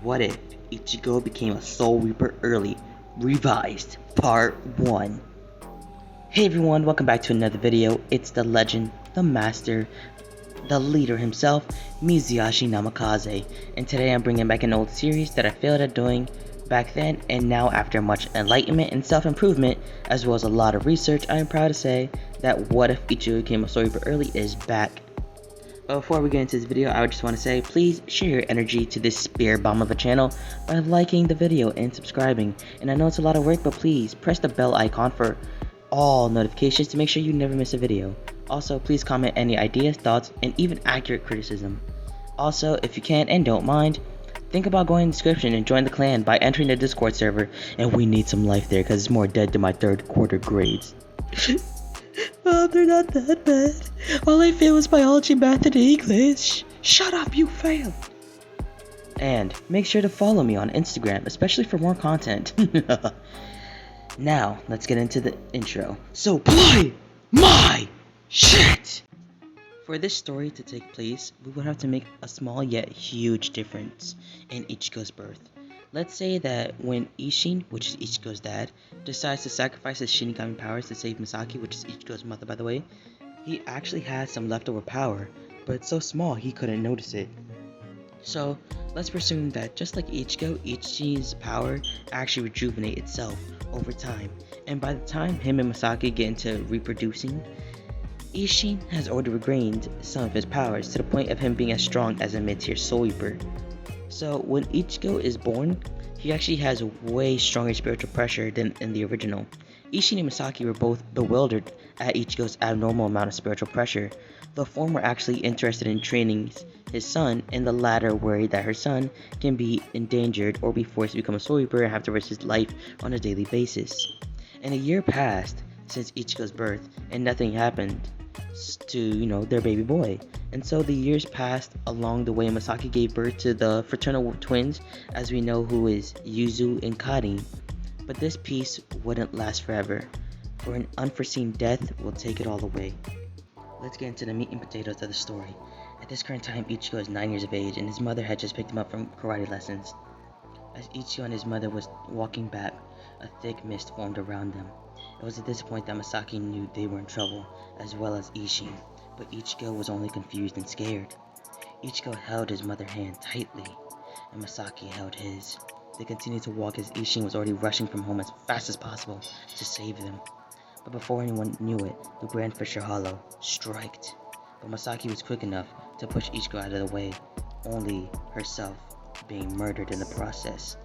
What if Ichigo became a Soul Reaper early? Revised, Part 1. Hey everyone, welcome back to another video. It's the legend, the master, the leader himself, Mizuyashi Namikaze. And today I'm bringing back an old series that I failed at doing back then, and now after much enlightenment and self-improvement, as well as a lot of research, I am proud to say that What If Ichigo Became a Soul Reaper Early is back. But before we get into this video, I would just want to say, please share your energy to this spear bomb of a channel by liking the video and subscribing. And I know it's a lot of work, but please press the bell icon for all notifications to make sure you never miss a video. Also, please comment any ideas, thoughts, and even accurate criticism. Also, if you can and don't mind, think about going in the description and join the clan by entering the Discord server. And we need some life there because it's more dead than my third quarter grades. Oh, they're not that bad. All I failed was biology, math, and English. Shut up, you failed. And make sure to follow me on Instagram, especially for more content. Now, let's get into the intro. So play my shit! For this story to take place, we would have to make a small yet huge difference in Ichigo's birth. Let's say that when Isshin, which is Ichigo's dad, decides to sacrifice his Shinigami powers to save Misaki, which is Ichigo's mother by the way, he actually has some leftover power, but it's so small he couldn't notice it. So let's presume that just like Ichigo, Isshin's power actually rejuvenate itself over time, and by the time him and Misaki get into reproducing, Isshin has already regained some of his powers to the point of him being as strong as a mid-tier Soul Reaper. So when Ichigo is born, he actually has way stronger spiritual pressure than in the original. Isshin and Misaki were both bewildered at Ichigo's abnormal amount of spiritual pressure. The former actually interested in training his son, and the latter worried that her son can be endangered or be forced to become a Soul Reaper and have to risk his life on a daily basis. And a year passed since Ichigo's birth, and nothing happened to, their baby boy. And so the years passed along the way. Misaki gave birth to the fraternal twins, as we know, who is Yuzu and Kari. But this peace wouldn't last forever, for an unforeseen death will take it all away. Let's get into the meat and potatoes of the story. At this current time, Ichigo is 9 years of age, and his mother had just picked him up from karate lessons. As Ichigo and his mother was walking back, a thick mist formed around them. It was at this point that Misaki knew they were in trouble, as well as Isshin, but Ichigo was only confused and scared. Ichigo held his mother's hand tightly, and Misaki held his. They continued to walk as Isshin was already rushing from home as fast as possible to save them. But before anyone knew it, the Grand Fisher Hollow striked. But Misaki was quick enough to push Ichigo out of the way, only herself being murdered in the process.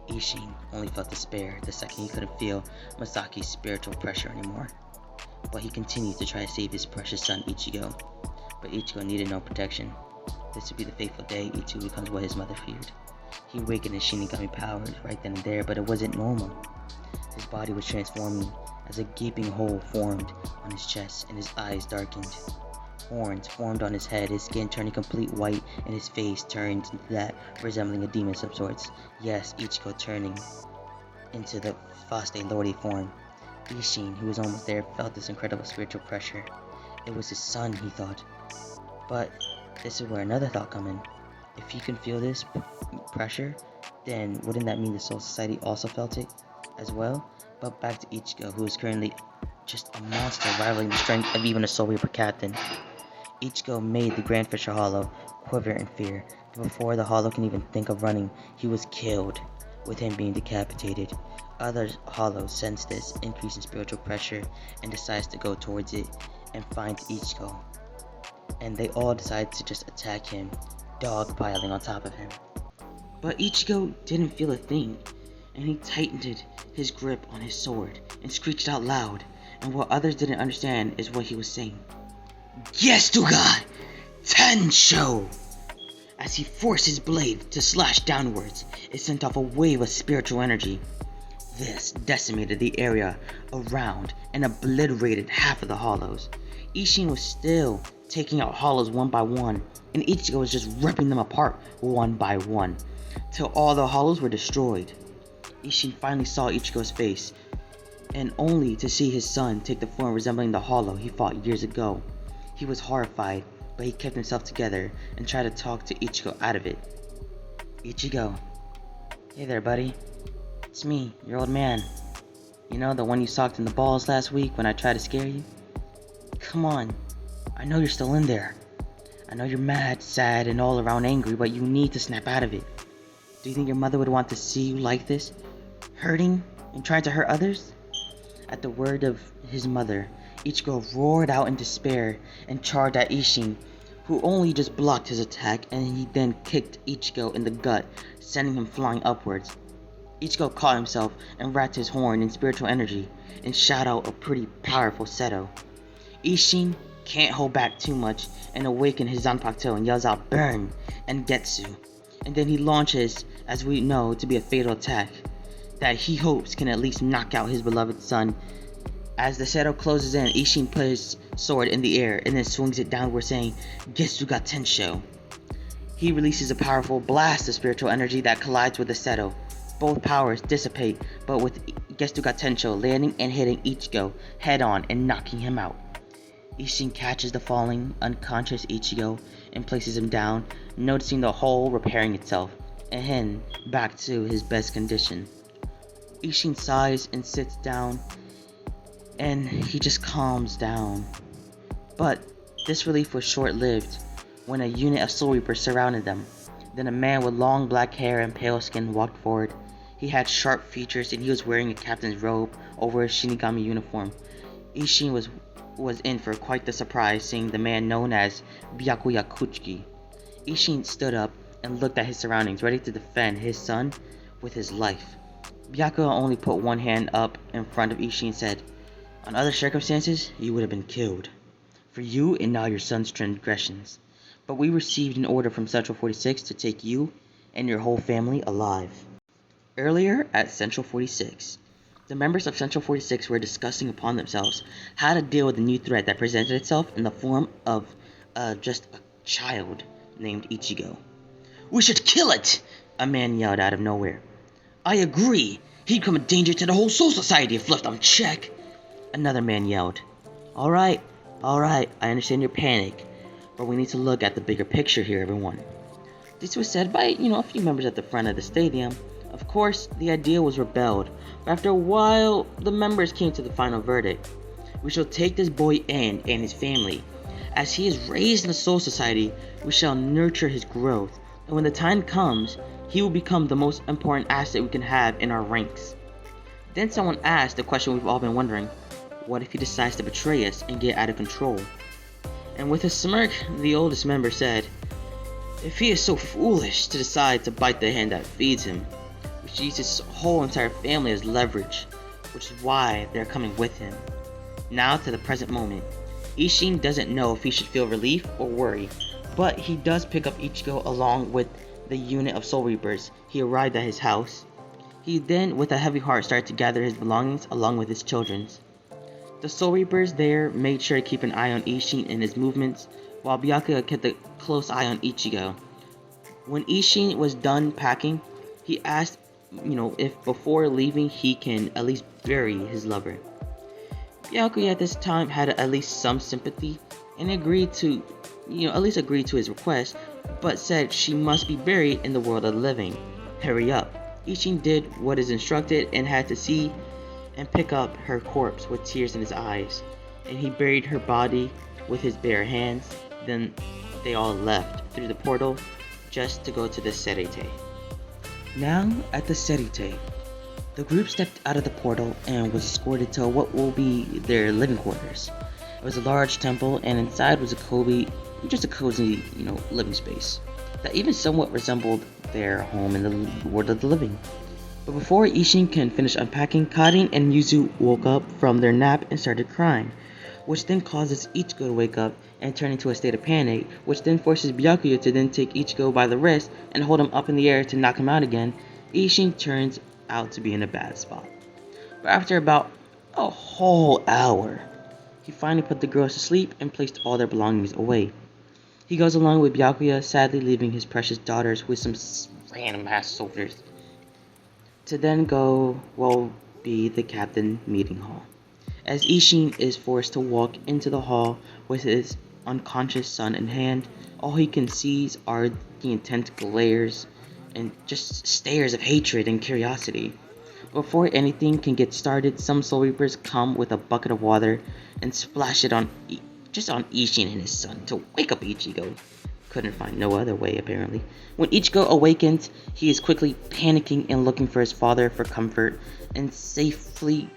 Isshin only felt despair the second he couldn't feel Misaki's spiritual pressure anymore. But he continued to try to save his precious son Ichigo. But Ichigo needed no protection. This would be the fateful day Ichigo becomes what his mother feared. He awakened his Shinigami powers right then and there, but it wasn't normal. His body was transforming as a gaping hole formed on his chest and his eyes darkened. Horns formed on his head, his skin turning complete white, and his face turned into that resembling a demon of sorts. Yes, Ichigo turning into the Faste Lordy form. Isshin, who was almost there, felt this incredible spiritual pressure. It was his son, he thought. But this is where another thought come in. If he can feel this pressure, then wouldn't that mean the Soul Society also felt it as well? But back to Ichigo, who is currently just a monster rivaling the strength of even a Soul Reaper captain. Ichigo made the Grand Fisher Hollow quiver in fear, but before the Hollow can even think of running, he was killed, with him being decapitated. Other Hollows sense this increase in spiritual pressure and decides to go towards it and find Ichigo. And they all decide to just attack him, dogpiling on top of him. But Ichigo didn't feel a thing, and he tightened his grip on his sword and screeched out loud, and what others didn't understand is what he was saying. Gestuga Tensho! As he forced his blade to slash downwards, it sent off a wave of spiritual energy. This decimated the area around and obliterated half of the hollows. Isshin was still taking out hollows one by one, and Ichigo was just ripping them apart one by one, till all the hollows were destroyed. Isshin finally saw Ichigo's face, and only to see his son take the form resembling the hollow he fought years ago. He was horrified, but he kept himself together and tried to talk to Ichigo out of it. Ichigo. Hey there, buddy. It's me, your old man. You know, the one you socked in the balls last week when I tried to scare you? Come on. I know you're still in there. I know you're mad, sad, and all around angry, but you need to snap out of it. Do you think your mother would want to see you like this? Hurting and trying to hurt others? At the word of his mother, Ichigo roared out in despair and charged at Ishin, who only just blocked his attack, and he then kicked Ichigo in the gut, sending him flying upwards. Ichigo caught himself and wrapped his horn in spiritual energy and shot out a pretty powerful Seto. Ishin can't hold back too much and awaken his Zanpakuto and yells out "Burn!" and Getsu. And then he launches, as we know, to be a fatal attack that he hopes can at least knock out his beloved son. As the Seto closes in, Ishin puts his sword in the air and then swings it downward, saying "Getsuga Tensho." He releases a powerful blast of spiritual energy that collides with the Seto. Both powers dissipate, but with Getsuga Tensho landing and hitting Ichigo head on and knocking him out. Ishin catches the falling, unconscious Ichigo and places him down, noticing the hole repairing itself, and him back to his best condition. Ishin sighs and sits down, and he just calms down. But this relief was short-lived when a unit of Soul Reapers surrounded them. Then a man with long black hair and pale skin walked forward. He had sharp features and he was wearing a captain's robe over his Shinigami uniform. Ishin was in for quite the surprise seeing the man known as Byakuya Kuchiki. Ishin stood up and looked at his surroundings, ready to defend his son with his life. Byakuya only put one hand up in front of Ishin and said, "On other circumstances, you would have been killed. For you and now your son's transgressions. But we received an order from Central 46 to take you and your whole family alive." Earlier at Central 46, the members of Central 46 were discussing upon themselves how to deal with the new threat that presented itself in the form of just a child named Ichigo. "We should kill it!" a man yelled out of nowhere. "I agree! He'd become a danger to the whole Soul Society if left unchecked!" Another man yelled. Alright, I understand your panic, but we need to look at the bigger picture here, everyone." This was said by, a few members at the front of the stadium. Of course, the idea was rebelled, but after a while, the members came to the final verdict. "We shall take this boy in and his family. As he is raised in the Soul Society, we shall nurture his growth, and when the time comes, he will become the most important asset we can have in our ranks." Then someone asked the question we've all been wondering: what if he decides to betray us and get out of control? And with a smirk, the oldest member said, "If he is so foolish to decide to bite the hand that feeds him, we should use his whole entire family as leverage, which is why they're coming with him." Now to the present moment. Ishin doesn't know if he should feel relief or worry, but he does pick up Ichigo along with the unit of Soul Reapers. He arrived at his house. He then, with a heavy heart, started to gather his belongings along with his children's. The Soul Reapers there made sure to keep an eye on Ishin and his movements, while Byakuya kept a close eye on Ichigo. When Ishin was done packing, he asked, if before leaving he can at least bury his lover. Byakuya at this time had at least some sympathy and agreed to his request, but said she must be buried in the world of the living. Hurry up. Ishin did what is instructed and had to see and pick up her corpse with tears in his eyes, and he buried her body with his bare hands. Then they all left through the portal just to go to the Serite. Now at the Serite, the group stepped out of the portal and was escorted to what will be their living quarters. It was a large temple, and inside was a cozy, living space that even somewhat resembled their home in the world of the living. But before Ishin can finish unpacking, Karin and Yuzu woke up from their nap and started crying, which then causes Ichigo to wake up and turn into a state of panic, which then forces Byakuya to then take Ichigo by the wrist and hold him up in the air to knock him out again. Ishin turns out to be in a bad spot. But after about a whole hour, he finally put the girls to sleep and placed all their belongings away. He goes along with Byakuya, sadly leaving his precious daughters with some random ass soldiers, to then be the captain meeting hall. As Ishin is forced to walk into the hall with his unconscious son in hand, all he can see are the intense glares and just stares of hatred and curiosity. Before anything can get started, some Soul Reapers come with a bucket of water and splash it on just on Ishin and his son to wake up Ichigo. Couldn't find no other way, apparently. When Ichigo awakens, he is quickly panicking and looking for his father for comfort and safely,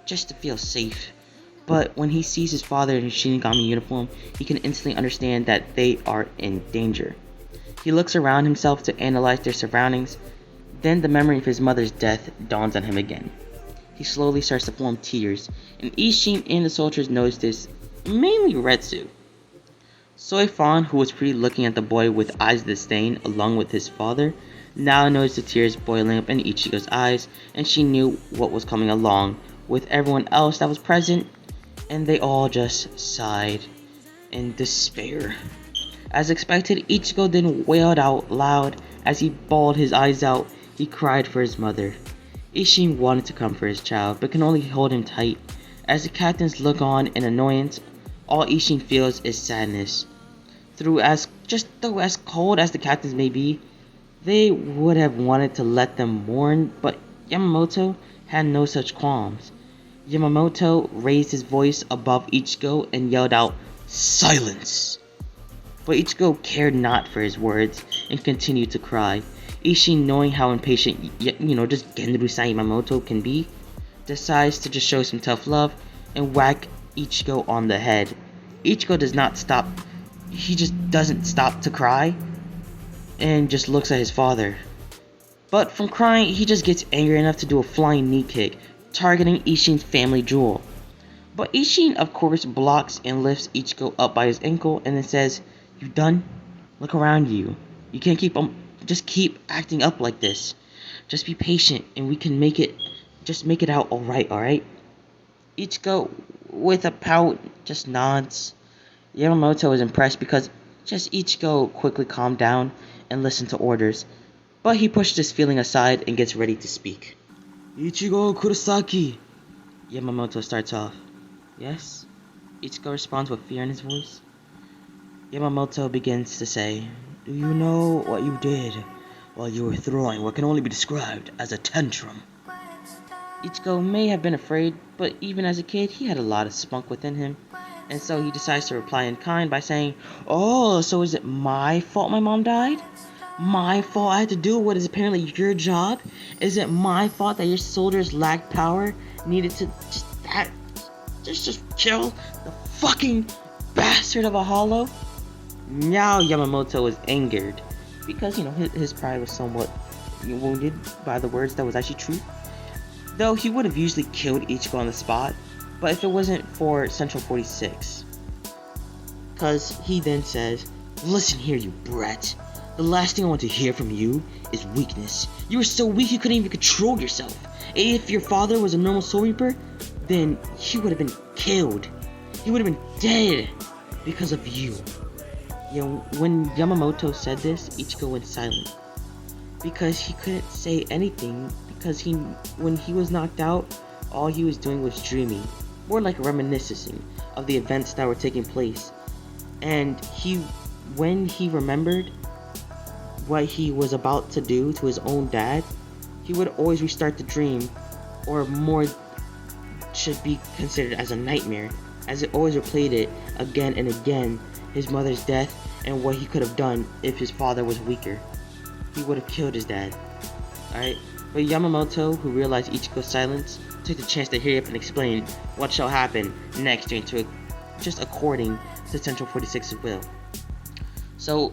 just to feel safe. But when he sees his father in his Shinigami uniform, he can instantly understand that they are in danger. He looks around himself to analyze their surroundings. Then the memory of his mother's death dawns on him again. He slowly starts to form tears, and Ishin and the soldiers notice this, mainly Retsu. Soifan, who was pretty looking at the boy with eyes of disdain along with his father, now noticed the tears boiling up in Ichigo's eyes, and she knew what was coming along with everyone else that was present, and they all just sighed in despair. As expected, Ichigo then wailed out loud as he bawled his eyes out. He cried for his mother. Ishin wanted to comfort his child, but can only hold him tight. As the captains look on in annoyance, all Ishin feels is sadness. Though as cold as the captains may be, they would have wanted to let them mourn, but Yamamoto had no such qualms. Yamamoto raised his voice above Ichigo and yelled out, "Silence!" But Ichigo cared not for his words and continued to cry. Ishin, knowing how impatient, just Genryusai Yamamoto can be, decides to just show some tough love and whack Ichigo on the head. Ichigo does not stop. He just doesn't stop to cry and just looks at his father. But from crying, he just gets angry enough to do a flying knee kick, targeting Ishin's family jewel. But Ishin, of course, blocks and lifts Ichigo up by his ankle and then says, "You done? Look around you. You can't just keep acting up like this. Just be patient and we can make it out alright? Ichigo, with a pout, just nods. Yamamoto is impressed because just Ichigo quickly calmed down and listened to orders. But he pushed his feeling aside and gets ready to speak. "Ichigo Kurosaki," Yamamoto starts off. "Yes?" Ichigo responds with fear in his voice. Yamamoto begins to say, "Do you know what you did while you were throwing what can only be described as a tantrum?" Ichigo may have been afraid, but even as a kid, he had a lot of spunk within him, and so he decides to reply in kind by saying, "Oh, so is it my fault my mom died? My fault I had to do what is apparently your job? Is it my fault that your soldiers lacked power, needed to just kill the fucking bastard of a hollow?" Now Yamamoto is angered, because, his pride was somewhat wounded by the words that was actually true. Though he would have usually killed Ichigo on the spot, but if it wasn't for Central 46. Cause he then says, "Listen here, you brat. The last thing I want to hear from you is weakness. You were so weak you couldn't even control yourself. If your father was a normal Soul Reaper, then he would have been killed. He would have been dead because of you." When Yamamoto said this, Ichigo went silent. Because he couldn't say anything, because when he was knocked out, all he was doing was dreaming, more like reminiscing of the events that were taking place. And when he remembered what he was about to do to his own dad, he would always restart the dream, or more should be considered as a nightmare, as it always replayed it again and again, his mother's death and what he could have done if his father was weaker. He would have killed his dad. Alright? But Yamamoto, who realized Ichigo's silence, took the chance to hurry up and explain what shall happen next just according to Central 46's will. So,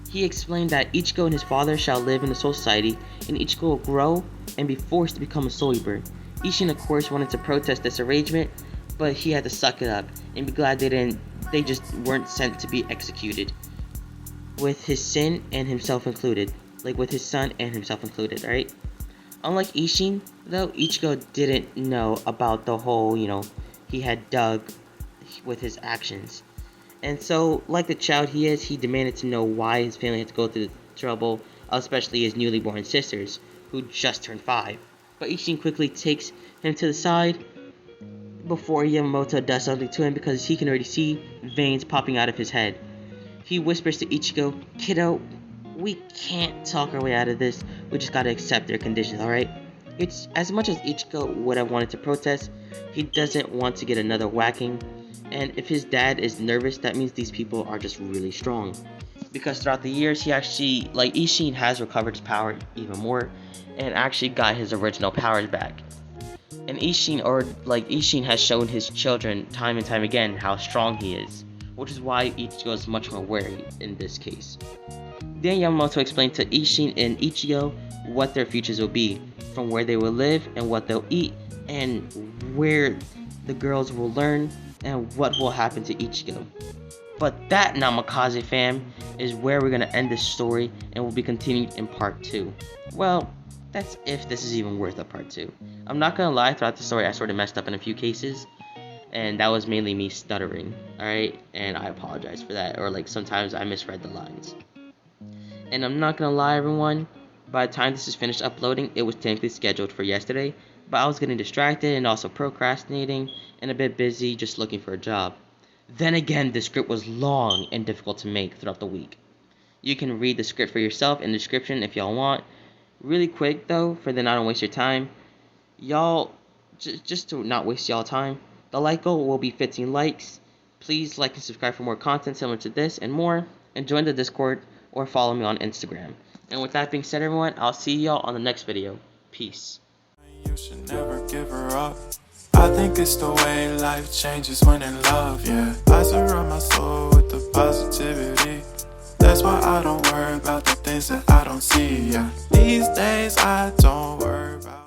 he explained that Ichigo and his father shall live in the Soul Society, and Ichigo will grow and be forced to become a Soul Reaper. Ishin, of course, wanted to protest this arrangement, but he had to suck it up and be glad they just weren't sent to be executed, with his son and himself included. Alright? Unlike Ishin, though, Ichigo didn't know about the whole, he had dug with his actions. And so, like the child he is, he demanded to know why his family had to go through the trouble, especially his newly born sisters, who just turned 5. But Ishin quickly takes him to the side before Yamamoto does something to him, because he can already see veins popping out of his head. He whispers to Ichigo, "Kiddo, We can't talk our way out of this. We just gotta accept their conditions, alright? It's as much as Ichigo would have wanted to protest, he doesn't want to get another whacking. And if his dad is nervous, that means these people are just really strong. Because throughout the years, he actually, like, Ishin has recovered his power even more and actually got his original powers back. And Ishin has shown his children time and time again how strong he is, which is why Ichigo is much more wary in this case. Then Yamamoto explained to Ishin and Ichigo what their futures will be, from where they will live and what they'll eat, and where the girls will learn and what will happen to Ichigo. But that, Namikaze fam, is where we're gonna end this story and will be continued in part 2. Well, that's if this is even worth a part 2. I'm not gonna lie, throughout the story I sort of messed up in a few cases, and that was mainly me stuttering, alright? And I apologize for that, or like sometimes I misread the lines. And I'm not gonna lie everyone, by the time this is finished uploading, it was technically scheduled for yesterday, but I was getting distracted and also procrastinating and a bit busy just looking for a job. Then again, the script was long and difficult to make throughout the week. You can read the script for yourself in the description if y'all want. Really quick though, for the not to waste your time, y'all, just to not waste y'all time, the like goal will be 15 likes. Please like and subscribe for more content similar to this and more, and join the Discord or follow me on Instagram. And with that being said everyone, I'll see y'all on the next video. Peace. You should never give her up. I think it's the way life changes when in love, yeah. I surround my soul with the positivity. That's why I don't worry about the things that I don't see, yeah. These days I don't worry about